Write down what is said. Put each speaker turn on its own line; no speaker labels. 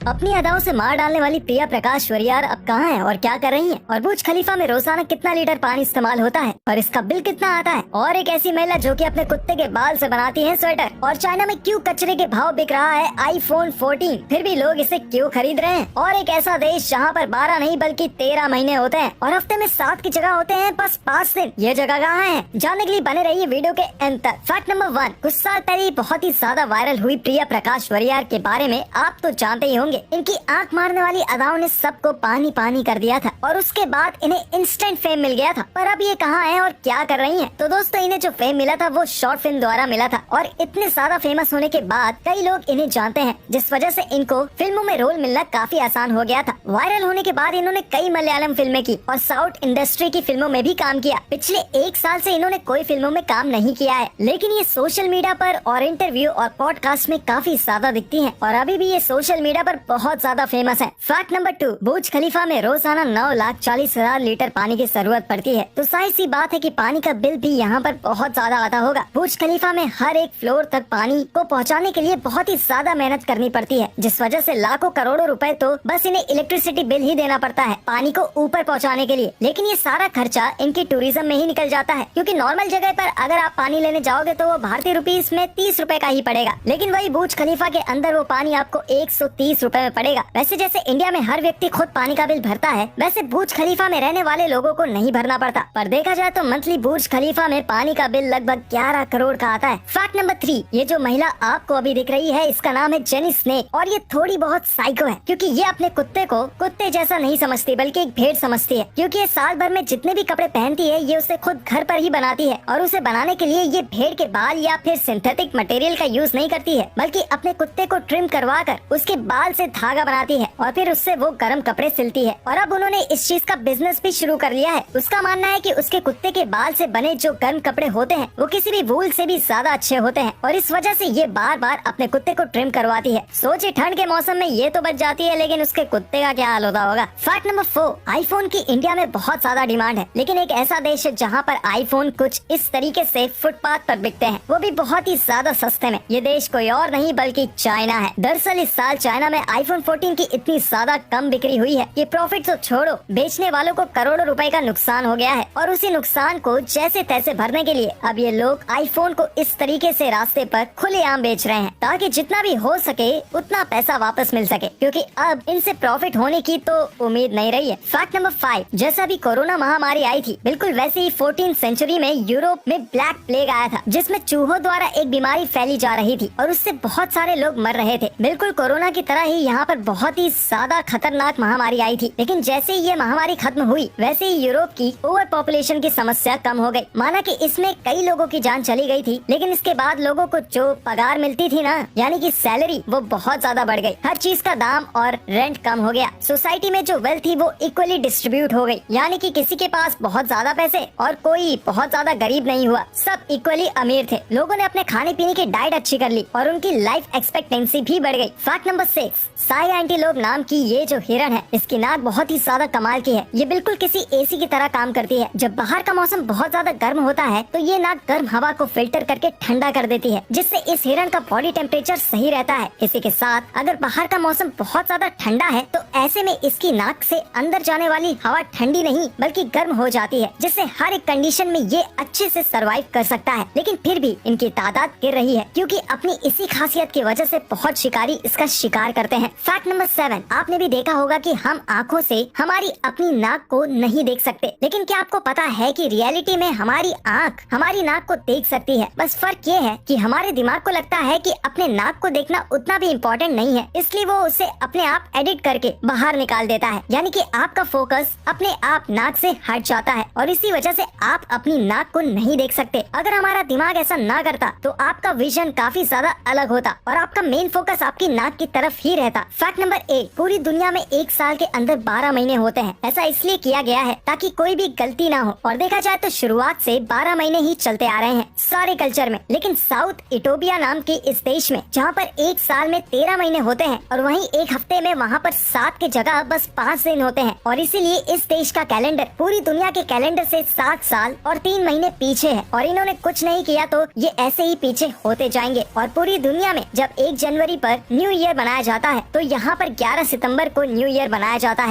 अपनी अदाओं से मार डालने वाली प्रिया प्रकाश वरियार अब कहाँ है और क्या कर रही हैं? और बुर्ज खलीफा में रोजाना कितना लीटर पानी इस्तेमाल होता है और इसका बिल कितना आता है? और एक ऐसी महिला जो कि अपने कुत्ते के बाल से बनाती है स्वेटर। और चाइना में क्यों कचरे के भाव बिक रहा है iPhone 14, फिर भी लोग इसे क्यों खरीद रहे हैं? और एक ऐसा देश जहाँ पर 12 नहीं बल्कि 13 महीने होते हैं और हफ्ते में 7 की जगह होते हैं बस 5 दिन। ये जगह कहाँ है? जानने के लिए बने रहिए वीडियो के अंत तक। फैक्ट नंबर 1, कुछ साल पहले बहुत ही ज्यादा वायरल हुई प्रिया प्रकाश वरियार के बारे में आप तो जानते ही होंगे। इनकी आंख मारने वाली अदाओं ने सबको पानी पानी कर दिया था और उसके बाद इन्हें इंस्टेंट फेम मिल गया था। पर अब ये कहाँ है और क्या कर रही हैं? तो दोस्तों, इन्हें जो फेम मिला था वो शॉर्ट फिल्म द्वारा मिला था और इतने ज्यादा फेमस होने के बाद कई लोग इन्हें जानते हैं, जिस वजह से इनको फिल्मों में रोल मिलना काफी आसान हो गया था। वायरल होने के बाद इन्होंने कई मलयालम फिल्में की और साउथ इंडस्ट्री की फिल्मों में भी काम किया। पिछले 1 साल से इन्होंने कोई फिल्मों में काम नहीं किया है, लेकिन ये सोशल मीडिया पर और इंटरव्यू और पॉडकास्ट में काफी ज्यादा दिखती हैं और अभी भी ये सोशल मीडिया पर बहुत ज्यादा फेमस है। फैक्ट नंबर 2, बुर्ज खलीफा में रोजाना 9,40,000 लीटर पानी की जरूरत पड़ती है, तो जाहिर सी बात है कि पानी का बिल भी यहाँ पर बहुत ज्यादा आता होगा। बुर्ज खलीफा में हर एक फ्लोर तक पानी को पहुँचाने के लिए बहुत ही ज्यादा मेहनत करनी पड़ती है, जिस वजह से लाखों करोड़ों रुपए तो बस इन्हें इलेक्ट्रिसिटी बिल ही देना पड़ता है पानी को ऊपर पहुँचाने के लिए। लेकिन ये सारा खर्चा इनकी टूरिज्म में ही निकल जाता है, क्योंकि नॉर्मल जगह पर अगर आप पानी लेने जाओगे तो वो भारतीय रुपीस में 30 रुपए का ही पड़ेगा, लेकिन वही बुर्ज खलीफा के अंदर वो पानी आपको 130 रुपए में पड़ेगा। वैसे जैसे इंडिया में हर व्यक्ति खुद पानी का बिल भरता है, वैसे बुर्ज खलीफा में रहने वाले लोगों को नहीं भरना पड़ता। पर देखा जाए तो मंथली बुर्ज खलीफा में पानी का बिल लगभग 11 करोड़ का आता है। फैक्ट नंबर 3, ये जो महिला आपको अभी दिख रही है इसका नाम है जेनी स्नेक और ये थोड़ी बहुत साइको है, क्योंकि ये अपने कुत्ते को कुत्ते जैसा नहीं समझती बल्कि एक भेड़ समझती है। क्योंकि ये साल भर में जितने भी कपड़े पहनती है ये उसे खुद घर पर ही बनाती है और उसे बनाने के लिए ये भेड़ के बाल या फिर सिंथेटिक मटेरियल का यूज नहीं करती है, बल्कि अपने कुत्ते को ट्रिम करवा कर उसके बाल से धागा बनाती है और फिर उससे वो गर्म कपड़े सिलती है। और अब उन्होंने इस चीज का बिजनेस भी शुरू कर लिया है। उसका मानना है कि उसके कुत्ते के बाल से बने जो गर्म कपड़े होते हैं वो किसी भी वूल से भी ज्यादा अच्छे होते हैं और इस वजह से ये बार बार अपने कुत्ते को ट्रिम करवाती है। सोचिए, ठंड के मौसम में ये तो बच जाती है, लेकिन उसके कुत्ते का क्या हाल होता होगा। फैक्ट नंबर 4, आईफोन की इंडिया में बहुत ज्यादा डिमांड है, लेकिन एक ऐसा देश है जहाँ पर आईफोन कुछ इस तरीके से फुटपाथ पर बिकते हैं, वो भी बहुत ही ज्यादा सस्ते में। ये देश कोई और नहीं बल्कि चाइना है। दरअसल इस साल चाइना में iPhone 14 की इतनी ज्यादा कम बिक्री हुई है कि प्रॉफिट तो छोड़ो, बेचने वालों को करोड़ों रुपए का नुकसान हो गया है और उसी नुकसान को जैसे तैसे भरने के लिए अब ये लोग आईफोन को इस तरीके से रास्ते पर खुलेआम बेच रहे हैं ताकि जितना भी हो सके उतना पैसा वापस मिल सके, क्योंकि अब इनसे प्रॉफिट होने की तो उम्मीद नहीं रही है। फैक्ट नंबर 5, जैसा भी कोरोना महामारी आई थी बिल्कुल वैसे ही 14th सेंचुरी में यूरोप में ब्लैक प्लेग आया था, जिसमें चूहों द्वारा एक बीमारी फैली जा रही थी और उससे बहुत सारे लोग मर रहे थे। बिल्कुल कोरोना की तरह ही यहाँ पर बहुत ही ज्यादा खतरनाक महामारी आई थी, लेकिन जैसे ही ये महामारी खत्म हुई वैसे ही यूरोप की ओवर पॉपुलेशन की समस्या कम हो गई। माना कि इसमें कई लोगों की जान चली गई थी, लेकिन इसके बाद लोगों को जो पगार मिलती थी ना, यानी कि सैलरी, वो बहुत ज्यादा बढ़ गई। हर चीज का दाम और रेंट कम हो गया। सोसाइटी में जो वेल्थ थी वो इक्वली डिस्ट्रीब्यूट हो गई, यानी कि किसी के पास बहुत ज्यादा पैसे और कोई बहुत ज्यादा गरीब नहीं हुआ, सब इक्वली अमीर थे। लोगों ने अपने खाने पीने की डाइट अच्छी कर ली और उनकी लाइफ एक्सपेक्टेंसी भी बढ़ गई। फैक्ट नंबर 6, साई एंटीलोप नाम की ये जो हिरन है इसकी नाक बहुत ही ज्यादा कमाल की है। ये बिल्कुल किसी एसी की तरह काम करती है। जब बाहर का मौसम बहुत ज्यादा गर्म होता है तो ये नाक गर्म हवा को फिल्टर करके ठंडा कर देती है, जिससे इस हिरन का बॉडी टेम्परेचर सही रहता है। इसी के साथ अगर बाहर का मौसम बहुत ज्यादा ठंडा है तो ऐसे में इसकी नाक से अंदर जाने वाली हवा ठंडी नहीं बल्कि गर्म हो जाती है, जिससे हर एक कंडीशन में ये अच्छे से सरवाइव कर सकता है। लेकिन फिर भी इनकी तादाद गिर रही है, क्योंकि अपनी इसी खासियत की वजह से बहुत शिकारी इसका शिकार करते हैं। फैक्ट नंबर 7, आपने भी देखा होगा कि हम आँखों से हमारी अपनी नाक को नहीं देख सकते, लेकिन क्या आपको पता है कि रियलिटी में हमारी आँख हमारी नाक को देख सकती है। बस फर्क ये है कि हमारे दिमाग को लगता है कि अपने नाक को देखना उतना भी इम्पोर्टेंट नहीं है, इसलिए वो उसे अपने आप एडिट करके बाहर निकाल देता है, यानी कि आपका फोकस अपने आप नाक से हट जाता है और इसी वजह से आप अपनी नाक को नहीं देख सकते। अगर हमारा दिमाग ऐसा ना करता तो आपका विजन काफी ज्यादा अलग होता और आपका मेन फोकस आपकी नाक की तरफ ही रहता। फैक्ट नंबर 8, पूरी दुनिया में एक साल के अंदर 12 महीने होते हैं। ऐसा इसलिए किया गया है ताकि कोई भी गलती ना हो, और देखा जाए तो शुरुआत से 12 महीने ही चलते आ रहे हैं सारे कल्चर में। लेकिन साउथ इटोपिया नाम के इस देश में जहाँ पर एक साल में 13 महीने होते हैं और वहीं एक हफ्ते में वहाँ पर 7 की जगह बस 5 दिन होते हैं, और इसीलिए इस देश का कैलेंडर पूरी दुनिया के कैलेंडर से 7 साल और 3 महीने पीछे है। और इन्होंने कुछ नहीं किया तो ये ऐसे ही पीछे होते जाएंगे। और पूरी दुनिया में जब 1 जनवरी पर न्यू ईयर मनाया जाता है। तो यहाँ पर 11 सितंबर को न्यू ईयर मनाया जाता है।